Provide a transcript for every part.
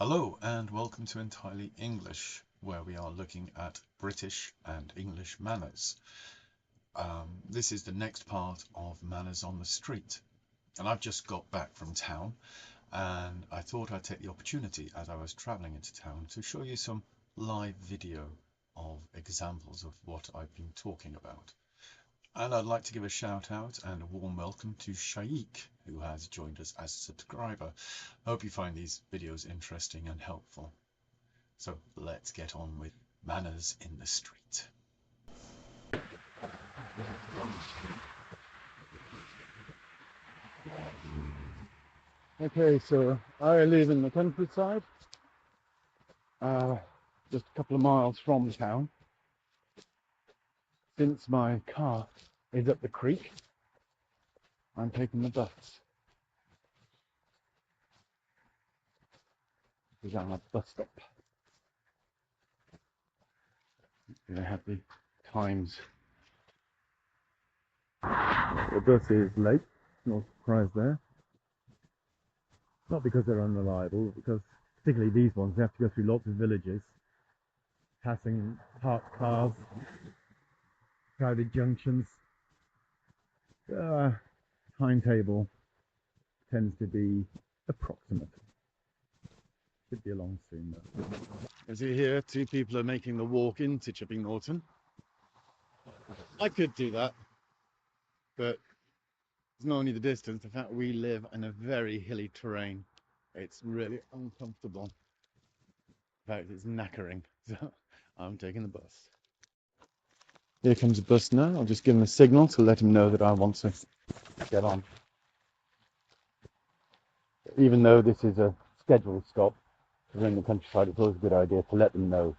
Hello and welcome to Entirely English, where we are looking at British and English manners. This is the next part of Manners on the Street, and I've just got back from town, and I thought I'd take the opportunity as I was travelling into town to show you some live video of examples of what I've been talking about. And I'd like to give a shout out and a warm welcome to Shaik, who has joined us as a subscriber. I hope you find these videos interesting and helpful. So let's get on with Manners in the Street. Okay, so I live in the countryside, just a couple of miles from town. Since my car is up the creek, I'm taking the bus. Because I'm at the bus stop. They have the times. The bus is late, no surprise there. Not because they're unreliable, but because particularly these ones, they have to go through lots of villages, passing parked cars, crowded junctions. Timetable tends to be approximate. Should be along soon though. As you hear, two people are making the walk into Chipping Norton. I could do that, but it's not only the distance, the fact we live in a very hilly terrain. It's really uncomfortable. In fact, it's knackering, so I'm taking the bus. Here comes a bus now. I'll just give him a signal to let him know that I want to get on. Even though this is a scheduled stop, because we're in the countryside, it's always a good idea to let them know.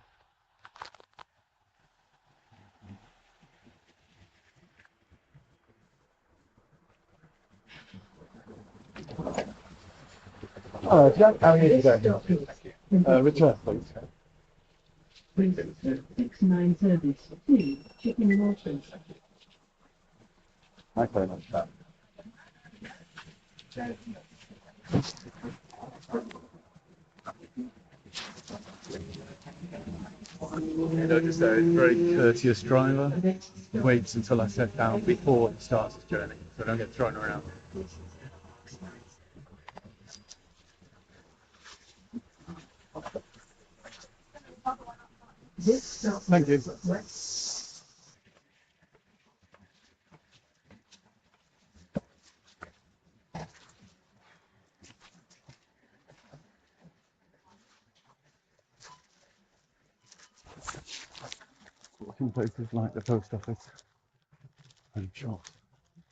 Jack, how are you today? Return, please. X9 service to Chipping Norton. Thanks very much. Notice there is a very courteous driver. He waits until I set down before he starts his journey, so I don't get thrown around. Thank you. In places like the post office, I'm sure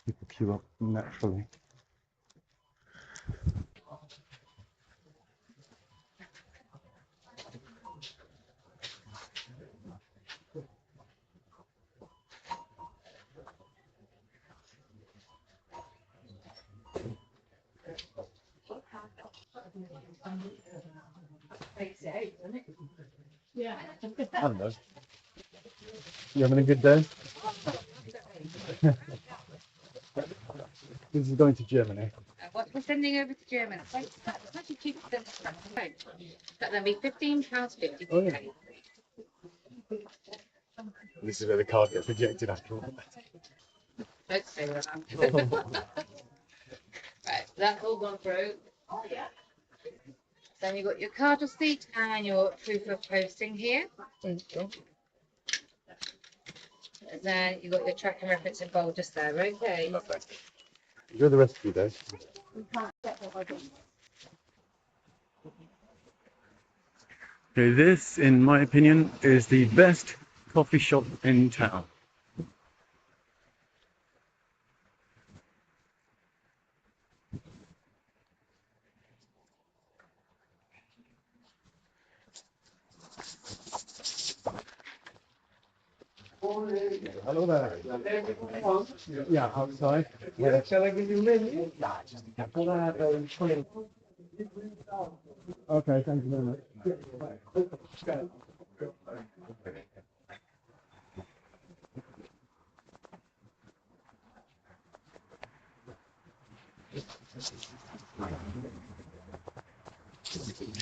people queue up naturally. Yeah. I don't know. You having a good day? This is going to Germany. What we're sending over to Germany, it's actually cheaper than the but then be £15.50. Oh, yeah. This is where the card gets rejected after all. Don't say that. Right, that's all gone through. Oh yeah. Then you've got your card receipt and your proof of posting here. Thank you. And then you've got your track and reference in bold just there, okay? Lovely. Enjoy the rest of your day. Okay, this, in my opinion, is the best coffee shop in town. Hello there. Yeah, outside. Yeah, shall I give you a menu? Yeah, just a couple. Okay, thank you very much.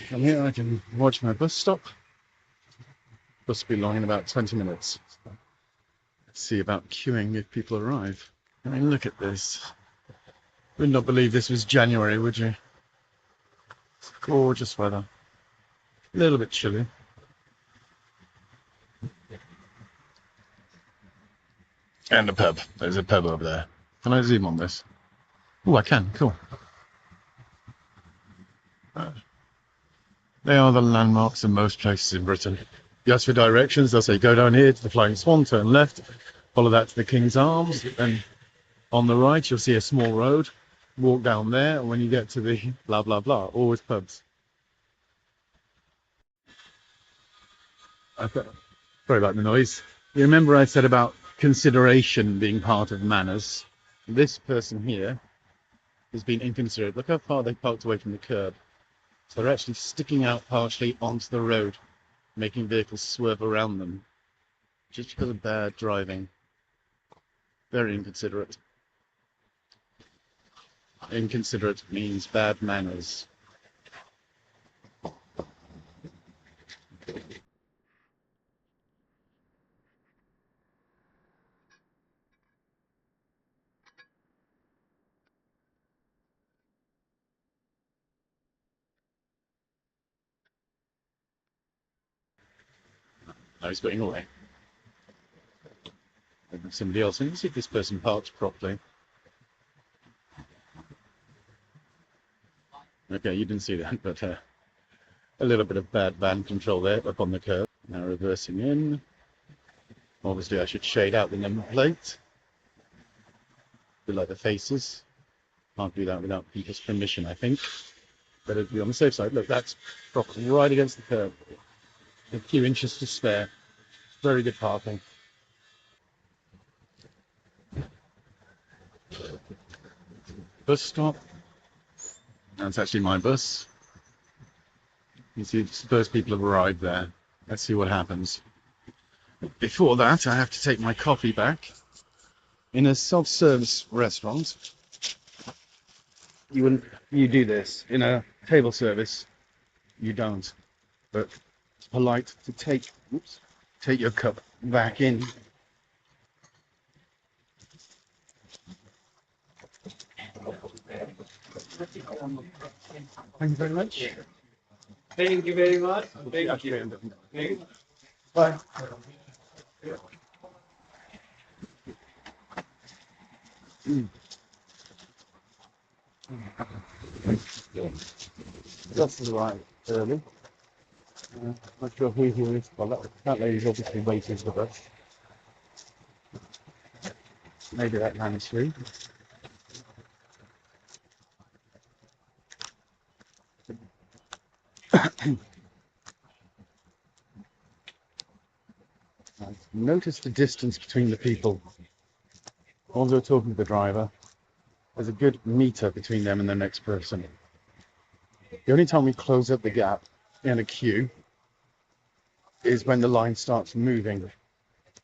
From here I can watch my bus stop. Bus will be long in about 20 minutes. Let's see about queuing if people arrive. I mean, look at this. Would not believe this was January, would you? It's gorgeous weather. A little bit chilly. And a pub. There's a pub over there. Can I zoom on this? Oh, I can. Cool. They are the landmarks in most places in Britain. You ask for directions, they'll say go down here to the Flying Swan, turn left, follow that to the King's Arms, and on the right you'll see a small road, walk down there, and when you get to the blah blah blah, always pubs. Sorry about the noise. You remember I said about consideration being part of manners? This person here has been inconsiderate. Look how far they parked away from the curb. So they're actually sticking out partially onto the road, making vehicles swerve around them, just because of bad driving. Very inconsiderate. Inconsiderate means bad manners. Now he's getting away. Maybe somebody else. Let me see if this person parks properly. Okay, you didn't see that, but a little bit of bad van control there up on the curb. Now reversing in. Obviously I should shade out the number plate. Do like the faces. Can't do that without people's permission, I think. Better be on the safe side. Look, that's propped right against the curb. A few inches to spare. Very good parking. Bus stop. That's actually my bus. You see, the first people have arrived there. Let's see what happens. Before that, I have to take my coffee back. In a self-service restaurant, you do this. In a table service, you don't. But it's polite to take your cup back in. Thank you very much. Thank you very much. Thank you. Bye. Just arrived early. Not sure who he is. Well, that lady's obviously waiting for us. Maybe that man is free. Notice the distance between the people. Also talking to the driver, there's a good meter between them and the next person. The only time we close up the gap in a queue is when the line starts moving.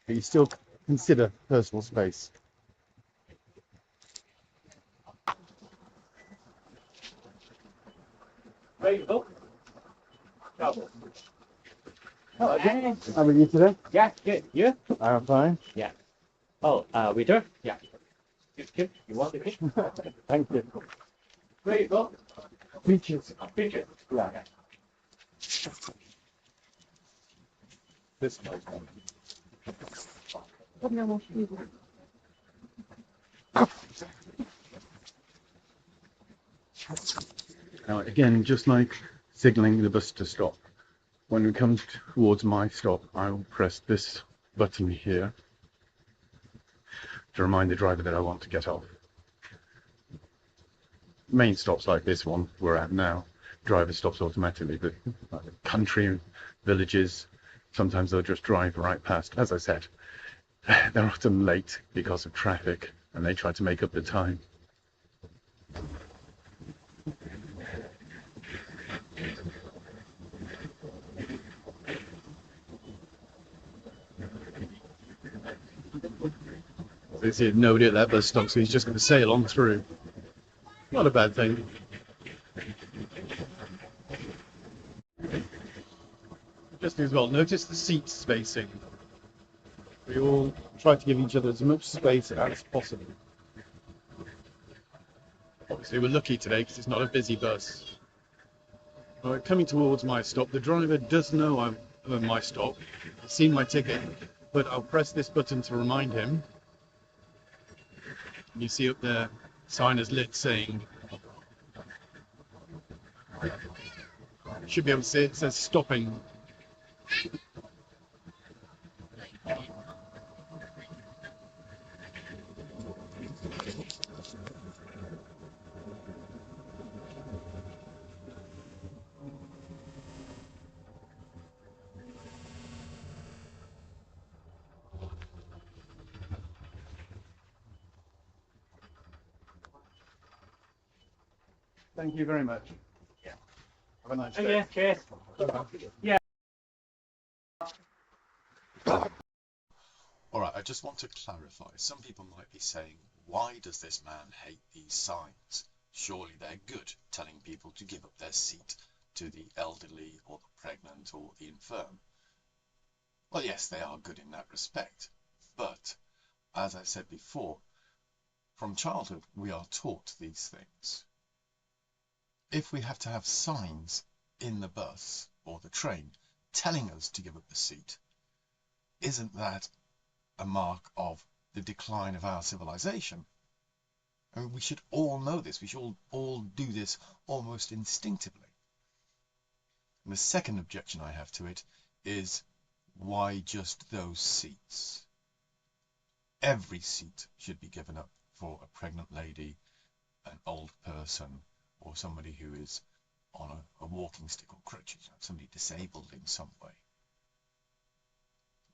But you still consider personal space. There you go. Hello, Jane. How are you today? Yeah, good. You? I'm fine. Yeah. Oh, waiter? Yeah. You want the fish? Thank you. There you go. Peaches. Peaches. Yeah. This place. Now, again, just like signalling the bus to stop, when we come towards my stop, I will press this button here to remind the driver that I want to get off. Main stops like this one we're at now, driver stops automatically, but like country villages, sometimes they'll just drive right past. As I said, they're often late because of traffic and they try to make up the time. There's nobody at that bus stop, so he's just going to sail on through. Not a bad thing. Just as well, notice the seat spacing. We all try to give each other as much space as possible. Obviously, we're lucky today because it's not a busy bus. Right, coming towards my stop, the driver does know I'm at my stop. He's seen my ticket, but I'll press this button to remind him. You see up there, sign is lit saying, should be able to see it says stopping. Thank you very much. Yeah. Have a nice day. Okay, cheers. Yeah. All right, I just want to clarify. Some people might be saying, why does this man hate these signs? Surely they're good, telling people to give up their seat to the elderly or the pregnant or the infirm. Well, yes, they are good in that respect. But, as I said before, from childhood we are taught these things. If we have to have signs in the bus or the train telling us to give up the seat, isn't that a mark of the decline of our civilization? I mean, we should all know this. We should all do this almost instinctively. And the second objection I have to it is, why just those seats? Every seat should be given up for a pregnant lady, an old person, or somebody who is on a walking stick or crutches, somebody disabled in some way.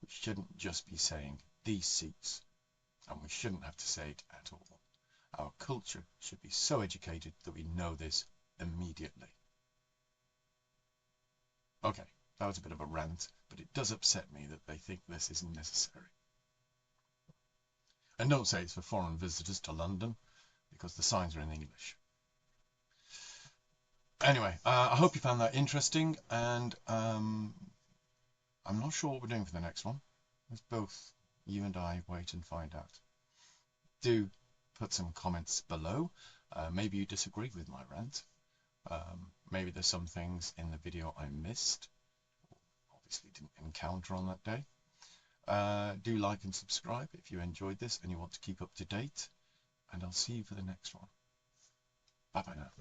We shouldn't just be saying these seats, and we shouldn't have to say it at all. Our culture should be so educated that we know this immediately. Okay, that was a bit of a rant, but it does upset me that they think this isn't necessary. And don't say it's for foreign visitors to London, because the signs are in English. Anyway, I hope you found that interesting, and I'm not sure what we're doing for the next one. Let's both, you and I, wait and find out. Do put some comments below. Maybe you disagree with my rant. Maybe there's some things in the video I missed, obviously didn't encounter on that day. Do like and subscribe if you enjoyed this and you want to keep up to date, and I'll see you for the next one. Bye bye now.